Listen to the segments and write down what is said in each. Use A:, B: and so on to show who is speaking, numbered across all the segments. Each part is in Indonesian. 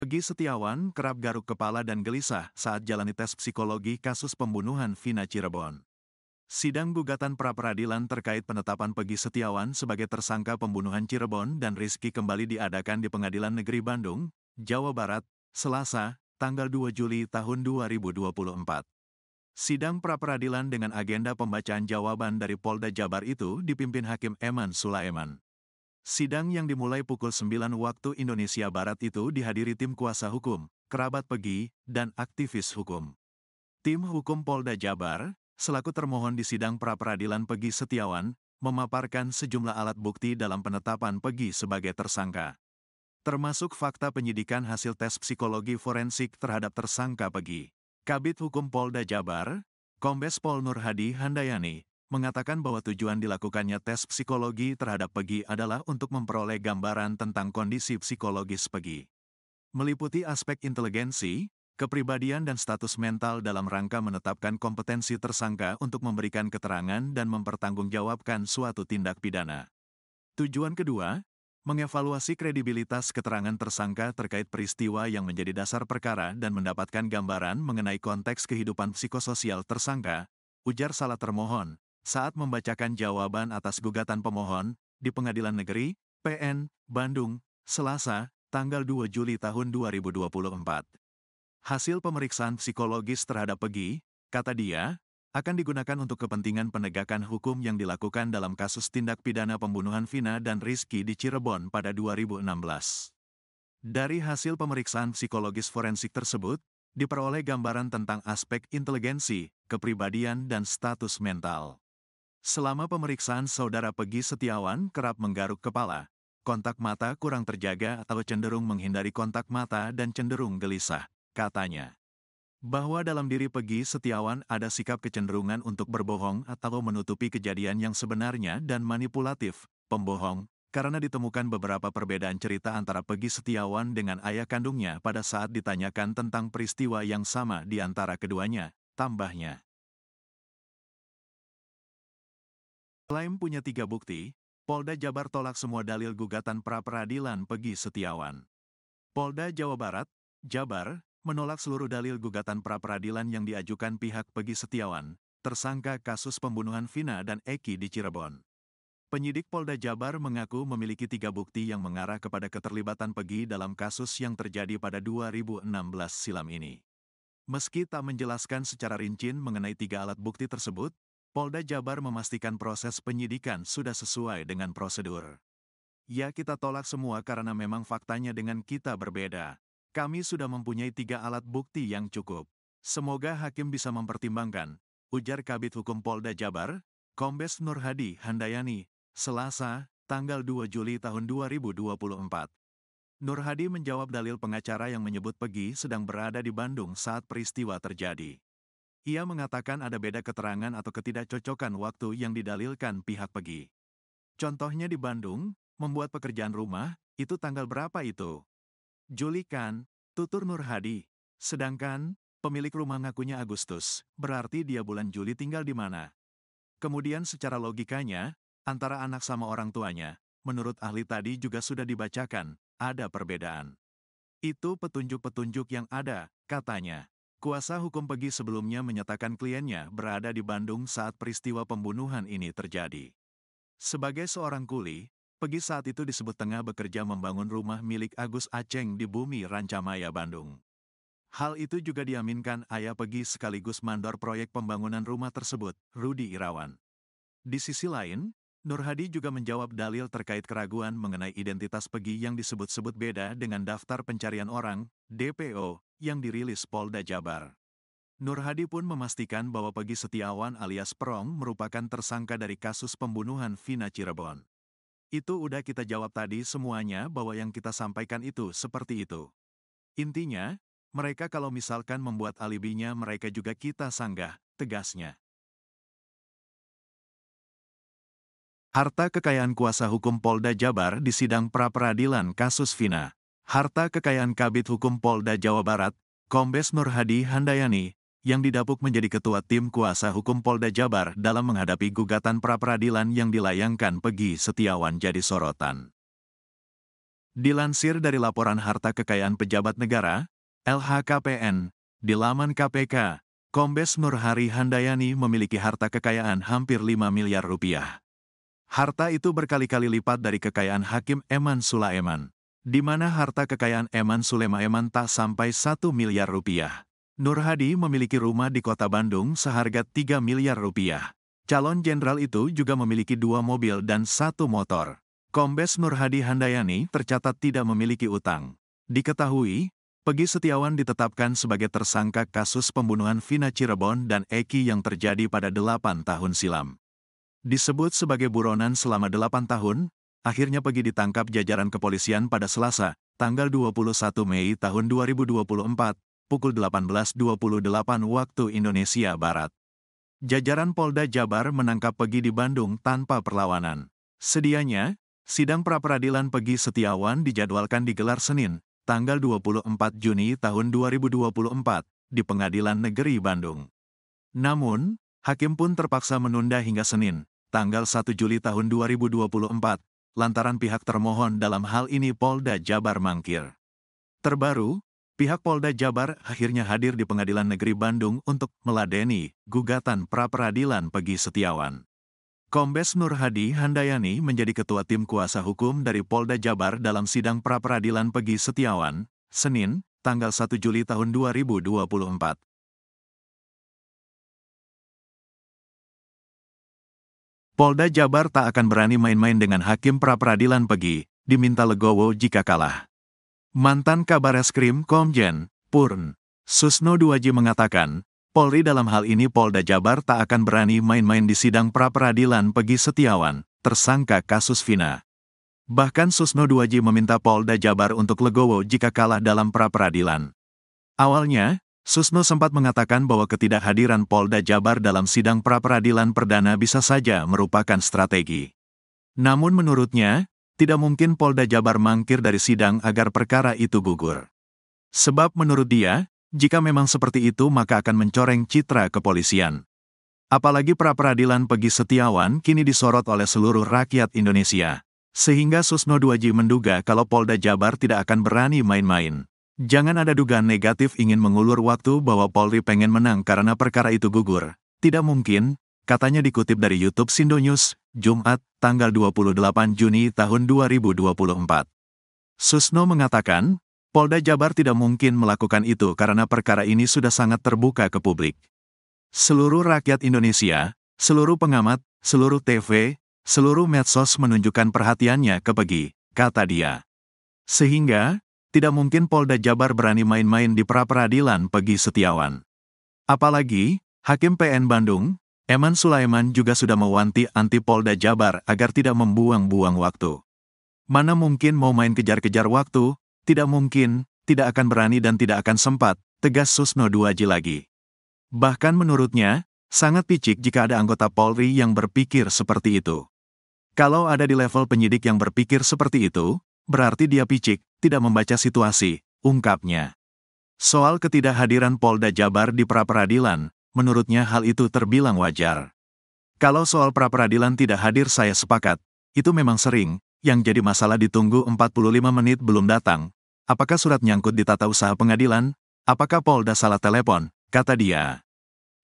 A: Pegi Setiawan kerap garuk kepala dan gelisah saat jalani tes psikologi kasus pembunuhan Vina Cirebon. Sidang gugatan pra-peradilan terkait penetapan Pegi Setiawan sebagai tersangka pembunuhan Cirebon dan Rizky kembali diadakan di Pengadilan Negeri Bandung, Jawa Barat, Selasa, tanggal 2 Juli tahun 2024. Sidang pra-peradilan dengan agenda pembacaan jawaban dari Polda Jabar itu dipimpin Hakim Eman Sulaiman. Sidang yang dimulai pukul 9 waktu Indonesia Barat itu dihadiri tim kuasa hukum, kerabat Pegi, dan aktivis hukum. Tim hukum Polda Jabar, selaku termohon di sidang pra-peradilan Pegi Setiawan, memaparkan sejumlah alat bukti dalam penetapan Pegi sebagai tersangka. Termasuk fakta penyidikan hasil tes psikologi forensik terhadap tersangka Pegi. Kabid Hukum Polda Jabar, Kombes Pol Nur Hadi Handayani, mengatakan bahwa tujuan dilakukannya tes psikologi terhadap Pegi adalah untuk memperoleh gambaran tentang kondisi psikologis Pegi. Meliputi aspek inteligensi, kepribadian dan status mental dalam rangka menetapkan kompetensi tersangka untuk memberikan keterangan dan mempertanggungjawabkan suatu tindak pidana. Tujuan kedua, mengevaluasi kredibilitas keterangan tersangka terkait peristiwa yang menjadi dasar perkara dan mendapatkan gambaran mengenai konteks kehidupan psikososial tersangka, ujar salah termohon, saat membacakan jawaban atas gugatan pemohon di Pengadilan Negeri, PN, Bandung, Selasa, tanggal 2 Juli tahun 2024. Hasil pemeriksaan psikologis terhadap Pegi, kata dia, akan digunakan untuk kepentingan penegakan hukum yang dilakukan dalam kasus tindak pidana pembunuhan Vina dan Rizky di Cirebon pada 2016. Dari hasil pemeriksaan psikologis forensik tersebut, diperoleh gambaran tentang aspek inteligensi, kepribadian dan status mental. Selama pemeriksaan saudara Pegi Setiawan kerap menggaruk kepala, kontak mata kurang terjaga atau cenderung menghindari kontak mata dan cenderung gelisah, katanya. Bahwa dalam diri Pegi Setiawan ada sikap kecenderungan untuk berbohong atau menutupi kejadian yang sebenarnya dan manipulatif, pembohong, karena ditemukan beberapa perbedaan cerita antara Pegi Setiawan dengan ayah kandungnya pada saat ditanyakan tentang peristiwa yang sama di antara keduanya, tambahnya. Klaim punya 3 bukti, Polda Jabar tolak semua dalil gugatan pra-peradilan Pegi Setiawan. Polda Jawa Barat, Jabar, menolak seluruh dalil gugatan pra-peradilan yang diajukan pihak Pegi Setiawan, tersangka kasus pembunuhan Vina dan Eki di Cirebon. Penyidik Polda Jabar mengaku memiliki 3 bukti yang mengarah kepada keterlibatan Pegi dalam kasus yang terjadi pada 2016 silam ini. Meski tak menjelaskan secara rinci mengenai 3 alat bukti tersebut, Polda Jabar memastikan proses penyidikan sudah sesuai dengan prosedur. Ya, kita tolak semua karena memang faktanya dengan kita berbeda. Kami sudah mempunyai 3 alat bukti yang cukup. Semoga hakim bisa mempertimbangkan, ujar Kabid Hukum Polda Jabar, Kombes Nur Hadi Handayani, Selasa, tanggal 2 Juli tahun 2024. Nur Hadi menjawab dalil pengacara yang menyebut Pegi sedang berada di Bandung saat peristiwa terjadi. Ia mengatakan ada beda keterangan atau ketidakcocokan waktu yang didalilkan pihak Pegi. Contohnya di Bandung, membuat pekerjaan rumah, itu tanggal berapa itu? Juli kan, tutur Nur Hadi. Sedangkan, pemilik rumah ngakunya Agustus, berarti dia bulan Juli tinggal di mana? Kemudian secara logikanya, antara anak sama orang tuanya, menurut ahli tadi juga sudah dibacakan, ada perbedaan. Itu petunjuk-petunjuk yang ada, katanya. Kuasa hukum Pegi sebelumnya menyatakan kliennya berada di Bandung saat peristiwa pembunuhan ini terjadi. Sebagai seorang kuli, Pegi saat itu disebut tengah bekerja membangun rumah milik Agus Aceng di Bumi Rancamaya, Bandung. Hal itu juga diaminkan ayah Pegi sekaligus mandor proyek pembangunan rumah tersebut, Rudi Irawan. Di sisi lain, Nur Hadi juga menjawab dalil terkait keraguan mengenai identitas Pegi yang disebut-sebut beda dengan daftar pencarian orang, DPO, yang dirilis Polda Jabar. Nur Hadi pun memastikan bahwa Pegi Setiawan alias Perong merupakan tersangka dari kasus pembunuhan Vina Cirebon. Itu udah kita jawab tadi semuanya bahwa yang kita sampaikan itu seperti itu. Intinya, mereka kalau misalkan membuat alibinya mereka juga kita sanggah, tegasnya. Harta kekayaan kuasa hukum Polda Jabar di sidang pra-peradilan kasus Vina. Harta kekayaan Kabid Hukum Polda Jawa Barat, Kombes Nur Hadi Handayani, yang didapuk menjadi ketua tim kuasa hukum Polda Jabar dalam menghadapi gugatan pra-peradilan yang dilayangkan Pegi Setiawan jadi sorotan. Dilansir dari laporan harta kekayaan pejabat negara, LHKPN, di laman KPK, Kombes Nurhadi Handayani memiliki harta kekayaan hampir 5 miliar rupiah. Harta itu berkali-kali lipat dari kekayaan Hakim Eman Sulaiman, di mana harta kekayaan Eman Sulaiman tak sampai 1 miliar rupiah. Nurhadi memiliki rumah di kota Bandung seharga 3 miliar rupiah. Calon jenderal itu juga memiliki 2 mobil dan 1 motor. Kombes Nurhadi Handayani tercatat tidak memiliki utang. Diketahui, Peggy Setiawan ditetapkan sebagai tersangka kasus pembunuhan Vina Cirebon dan Eki yang terjadi pada 8 tahun silam. Disebut sebagai buronan selama 8 tahun, akhirnya Peggy ditangkap jajaran kepolisian pada Selasa, tanggal 21 Mei tahun 2024, pukul 18.28 waktu Indonesia Barat. Jajaran Polda Jabar menangkap Peggy di Bandung tanpa perlawanan. Sedianya, sidang pra-peradilan Peggy Setiawan dijadwalkan digelar Senin, tanggal 24 Juni tahun 2024, di Pengadilan Negeri Bandung. Namun, hakim pun terpaksa menunda hingga Senin, tanggal 1 Juli tahun 2024, lantaran pihak termohon dalam hal ini Polda Jabar mangkir. Terbaru, pihak Polda Jabar akhirnya hadir di Pengadilan Negeri Bandung untuk meladeni gugatan pra-peradilan Peggy Setiawan. Kombes Nurhadi Handayani menjadi ketua tim kuasa hukum dari Polda Jabar dalam sidang pra-peradilan Peggy Setiawan, Senin, tanggal 1 Juli tahun 2024. Polda Jabar tak akan berani main-main dengan hakim pra-peradilan Peggy, diminta legowo jika kalah. Mantan Kabareskrim Komjen Purn Susno Duaji mengatakan, Polri dalam hal ini Polda Jabar tak akan berani main-main di sidang pra-peradilan Peggy Setiawan, tersangka kasus Vina. Bahkan Susno Duaji meminta Polda Jabar untuk legowo jika kalah dalam pra-peradilan. Awalnya, Susno sempat mengatakan bahwa ketidakhadiran Polda Jabar dalam sidang pra-peradilan perdana bisa saja merupakan strategi. Namun menurutnya, tidak mungkin Polda Jabar mangkir dari sidang agar perkara itu gugur. Sebab menurut dia, jika memang seperti itu maka akan mencoreng citra kepolisian. Apalagi pra-peradilan Peggy Setiawan kini disorot oleh seluruh rakyat Indonesia. Sehingga Susno Duaji menduga kalau Polda Jabar tidak akan berani main-main. Jangan ada dugaan negatif ingin mengulur waktu bahwa Polri pengen menang karena perkara itu gugur. Tidak mungkin, katanya dikutip dari YouTube Sindo News, Jumat, tanggal 28 Juni tahun 2024. Susno mengatakan, Polda Jabar tidak mungkin melakukan itu karena perkara ini sudah sangat terbuka ke publik. Seluruh rakyat Indonesia, seluruh pengamat, seluruh TV, seluruh medsos menunjukkan perhatiannya ke Peggy, kata dia. Sehingga, tidak mungkin Polda Jabar berani main-main di pra-peradilan Peggy Setiawan. Apalagi, Hakim PN Bandung, Eman Sulaiman juga sudah mewanti anti Polda Jabar agar tidak membuang-buang waktu. Mana mungkin mau main kejar-kejar waktu, tidak mungkin, tidak akan berani dan tidak akan sempat, tegas Susno Duaji lagi. Bahkan menurutnya, sangat picik jika ada anggota Polri yang berpikir seperti itu. Kalau ada di level penyidik yang berpikir seperti itu, berarti dia picik, tidak membaca situasi, ungkapnya. Soal ketidakhadiran Polda Jabar di pra-peradilan, menurutnya hal itu terbilang wajar. Kalau soal pra-peradilan tidak hadir saya sepakat, itu memang sering, yang jadi masalah ditunggu 45 menit belum datang. Apakah surat nyangkut di tata usaha pengadilan? Apakah Polda salah telepon? Kata dia.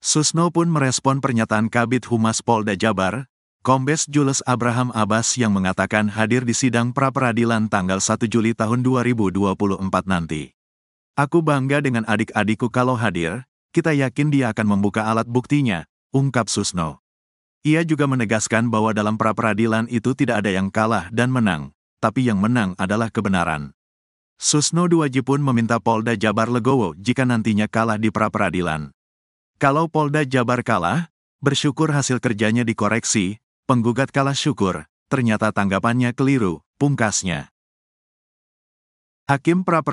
A: Susno pun merespon pernyataan Kabid Humas Polda Jabar, Kombes Jules Abraham Abbas yang mengatakan hadir di sidang pra-peradilan tanggal 1 Juli tahun 2024 nanti. Aku bangga dengan adik-adikku kalau hadir, kita yakin dia akan membuka alat buktinya, ungkap Susno. Ia juga menegaskan bahwa dalam pra-peradilan itu tidak ada yang kalah dan menang, tapi yang menang adalah kebenaran. Susno Duaji pun meminta Polda Jabar legowo jika nantinya kalah di pra-peradilan. Kalau Polda Jabar kalah, bersyukur hasil kerjanya dikoreksi, penggugat kalah syukur, ternyata tanggapannya keliru, pungkasnya. Hakim pra